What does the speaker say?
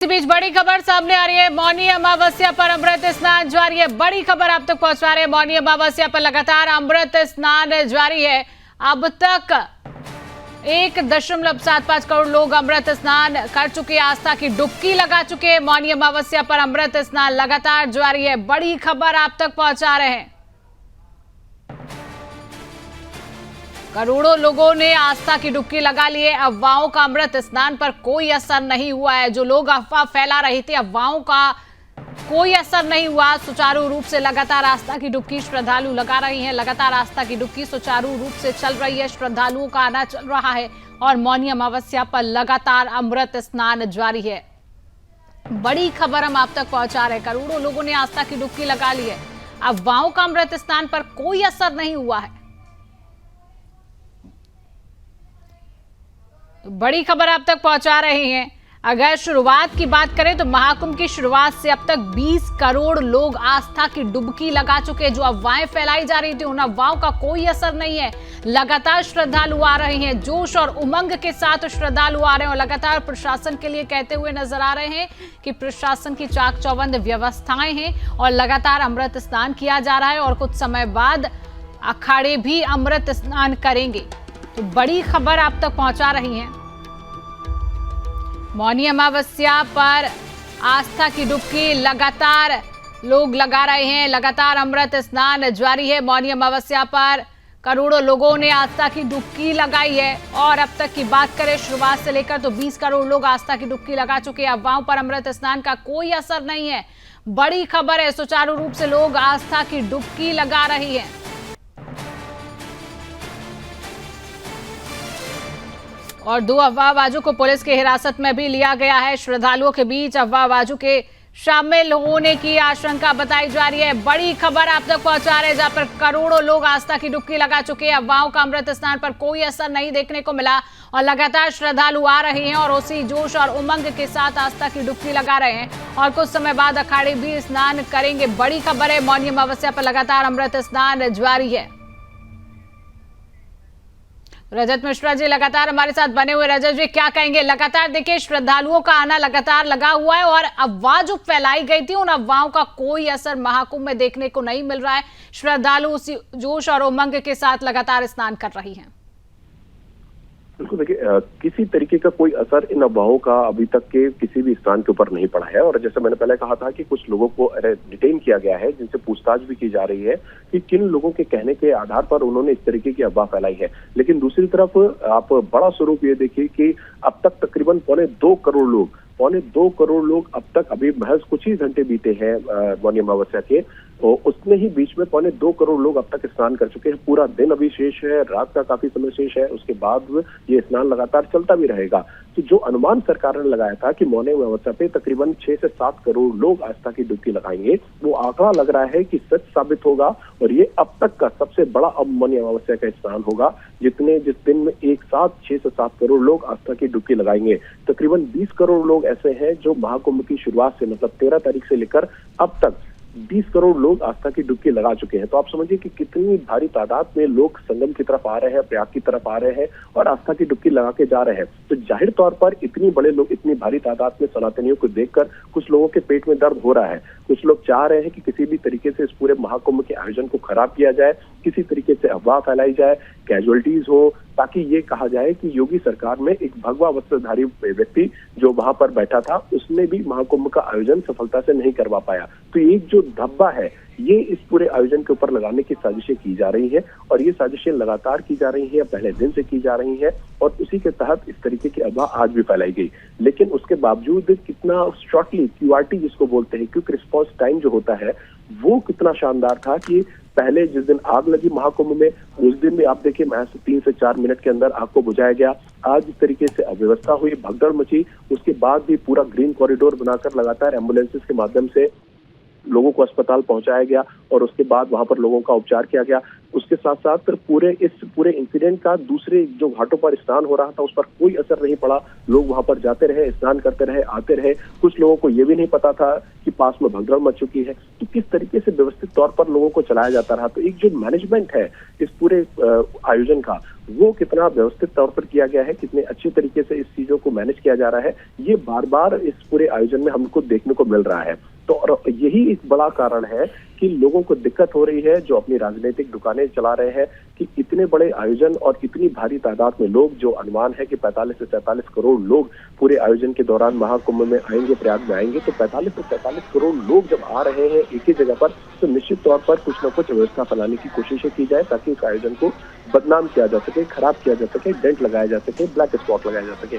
इस बीच बड़ी खबर सामने आ रही है। मौनी अमावस्या पर अमृत स्नान जारी है। बड़ी खबर आप तक पहुंचा रहे हैं। मौनी अमावस्या पर लगातार अमृत स्नान जारी है। अब तक 1.75 करोड़ लोग अमृत स्नान कर चुके, आस्था की डुबकी लगा चुके। मौनी अमावस्या पर अमृत स्नान लगातार जारी है। बड़ी खबर आप तक पहुंचा रहे हैं। करोड़ों लोगों ने आस्था की डुबकी लगा ली है। अफवाहों का अमृत स्नान पर कोई असर नहीं हुआ है। जो लोग अफवाह फैला रहे थे, अफवाहों का कोई असर नहीं हुआ। सुचारू रूप से लगातार आस्था की डुबकी श्रद्धालु लगा रही हैं। लगातार आस्था की डुबकी सुचारू रूप से चल रही है। श्रद्धालुओं का आना चल रहा है और मौनी अमावस्या पर लगातार अमृत स्नान जारी है। बड़ी खबर हम आप तक पहुंचा रहे हैं। करोड़ों लोगों ने आस्था की डुबकी लगा ली है। अफवाहों का अमृत स्नान पर कोई असर नहीं हुआ है। तो बड़ी खबर आप तक पहुंचा रहे हैं। अगर शुरुआत की बात करें तो महाकुंभ की शुरुआत से अब तक 20 करोड़ लोग आस्था की डुबकी लगा चुके हैं। जो अफवाहें फैलाई जा रही थी, उन अफवाहों का कोई असर नहीं है। लगातार श्रद्धालु आ रहे हैं, जोश और उमंग के साथ श्रद्धालु आ रहे हैं और लगातार प्रशासन के लिए कहते हुए नजर आ रहे हैं कि प्रशासन की चाक चौबंद व्यवस्थाएं हैं और लगातार अमृत स्नान किया जा रहा है और कुछ समय बाद अखाड़े भी अमृत स्नान करेंगे। तो बड़ी खबर आप तक पहुंचा रही हैं। मौनी अमावस्या पर आस्था की डुबकी लगातार लोग लगा रहे हैं। लगातार अमृत स्नान जारी है। मौनी अमावस्या पर करोड़ों लोगों ने आस्था की डुबकी लगाई है और अब तक की बात करें शुरुआत से लेकर तो 20 करोड़ लोग आस्था की डुबकी लगा चुके हैं। अफवाहों पर अमृत स्नान का कोई असर नहीं है। बड़ी खबर है, सुचारू रूप से लोग आस्था की डुबकी लगा रही है। और 2 अफवाहबाजों को पुलिस की हिरासत में भी लिया गया है। श्रद्धालुओं के बीच अफवाहबाजों के शामिल होने की आशंका बताई जा रही है। बड़ी खबर आप तक पहुंचा रहे हैं, जहां पर करोड़ों लोग आस्था की डुबकी लगा चुके हैं। अफवाहों का अमृत स्नान पर कोई असर नहीं देखने को मिला और लगातार श्रद्धालु आ रहे हैं और उसी जोश और उमंग के साथ आस्था की डुबकी लगा रहे हैं और कुछ समय बाद अखाड़े भी स्नान करेंगे। बड़ी खबर है, मौनी अमावस्या पर लगातार अमृत स्नान जारी है। रजत मिश्रा जी लगातार हमारे साथ बने हुए। रजत जी, क्या कहेंगे? लगातार देखिए श्रद्धालुओं का आना लगातार लगा हुआ है और अफवाह जो फैलाई गई थी, उन अफवाहों का कोई असर महाकुंभ में देखने को नहीं मिल रहा है। श्रद्धालु उसी जोश और उमंग के साथ लगातार स्नान कर रही हैं। बिल्कुल, देखिए किसी तरीके का कोई असर इन अफवाहों का अभी तक के किसी भी स्थान के ऊपर नहीं पड़ा है। और जैसे मैंने पहले कहा था कि कुछ लोगों को डिटेन किया गया है, जिनसे पूछताछ भी की जा रही है कि किन लोगों के कहने के आधार पर उन्होंने इस तरीके की अफवाह फैलाई है। लेकिन दूसरी तरफ आप बड़ा स्वरूप ये देखिए कि अब तक तकरीबन 2.25 करोड़ लोग अब तक, अभी महज कुछ ही घंटे बीते हैं मौनी अमावस्या के, तो उसने ही बीच में 2.25 करोड़ लोग अब तक स्नान कर चुके हैं। पूरा दिन अभी शेष है, रात का काफी समय शेष है, उसके बाद ये स्नान लगातार चलता भी रहेगा। तो जो अनुमान सरकार ने लगाया था कि मौनी अमावस्या पे तकरीबन 6 से 7 करोड़ लोग आस्था की डुबकी लगाएंगे, वो आंकड़ा लग रहा है कि सच साबित होगा और ये अब तक का सबसे बड़ा अब मौनी अमावस्या का स्नान होगा, जिस दिन में एक साथ 6 से 7 करोड़ लोग आस्था की डुबकी लगाएंगे। तकरीबन 20 करोड़ लोग ऐसे हैं जो महाकुंभ की शुरुआत से, मतलब 13 तारीख से लेकर अब तक 20 करोड़ लोग आस्था की डुबकी लगा चुके हैं। तो आप समझिए कि कितनी भारी तादाद में लोग संगम की तरफ आ रहे हैं, प्रयाग की तरफ आ रहे हैं और आस्था की डुबकी लगा के जा रहे हैं। तो जाहिर तौर पर इतनी बड़े लोग, इतनी भारी तादाद में सनातनियों को देखकर कुछ लोगों के पेट में दर्द हो रहा है। कुछ लोग चाह रहे हैं कि किसी भी तरीके से इस पूरे महाकुंभ के आयोजन को खराब किया जाए, किसी तरीके से अफवाह फैलाई जाए, कैजुअलिटीज हो, ताकि ये कहा जाए कि योगी सरकार में एक भगवा वस्त्रधारी व्यक्ति जो वहां पर बैठा था, उसने भी महाकुंभ का आयोजन सफलता से नहीं करवा पाया। तो एक जो धब्बा है, ये इस पूरे आयोजन के ऊपर लगाने की साजिशें की जा रही है और ये साजिशें लगातार की जा रही है, पहले दिन से की जा रही है और उसी के तहत इस तरीके की अफवाह आज भी फैलाई गई। लेकिन उसके बावजूद कितना शॉर्टली, QRT जिसको बोलते हैं, क्विक रिस्पॉन्स टाइम जो होता है, वो कितना शानदार था कि पहले जिस दिन आग लगी महाकुंभ में, उस दिन भी आप देखिए महज 3 से 4 मिनट के अंदर आग को बुझाया गया। आज इस तरीके से अव्यवस्था हुई, भगदड़ मची, उसके बाद भी पूरा ग्रीन कॉरिडोर बनाकर लगातार एम्बुलेंसेस के माध्यम से लोगों को अस्पताल पहुंचाया गया और उसके बाद वहां पर लोगों का उपचार किया गया। उसके साथ साथ इस पूरे इंसिडेंट का दूसरे जो घाटों पर स्नान हो रहा था उस पर कोई असर नहीं पड़ा। लोग वहां पर जाते रहे, स्नान करते रहे, आते रहे। कुछ लोगों को ये भी नहीं पता था कि पास में भगदड़ मच चुकी है। तो किस तरीके से व्यवस्थित तौर पर लोगों को चलाया जाता रहा। तो एक जो मैनेजमेंट है इस पूरे आयोजन का, वो कितना व्यवस्थित तौर पर किया गया है, कितने अच्छे तरीके से इस चीजों को मैनेज किया जा रहा है, ये बार बार इस पूरे आयोजन में हमको देखने को मिल रहा है। तो और यही एक बड़ा कारण है कि लोगों को दिक्कत हो रही है, जो अपनी राजनीतिक दुकानें चला रहे हैं, कि इतने बड़े आयोजन और इतनी भारी तादाद में लोग, जो अनुमान है कि 45 से 47 करोड़ लोग पूरे आयोजन के दौरान महाकुंभ में आएंगे, प्रयाग में आएंगे। तो 45 से 47 करोड़ लोग जब आ रहे हैं एक ही जगह पर, तो निश्चित तौर पर कुछ न कुछ व्यवस्था फैलाने की कोशिशें की जाए, ताकि इस आयोजन को बदनाम किया जा सके, खराब किया जा सके, डेंट लगाया जा सके, ब्लैक स्पॉट लगाया जा सके।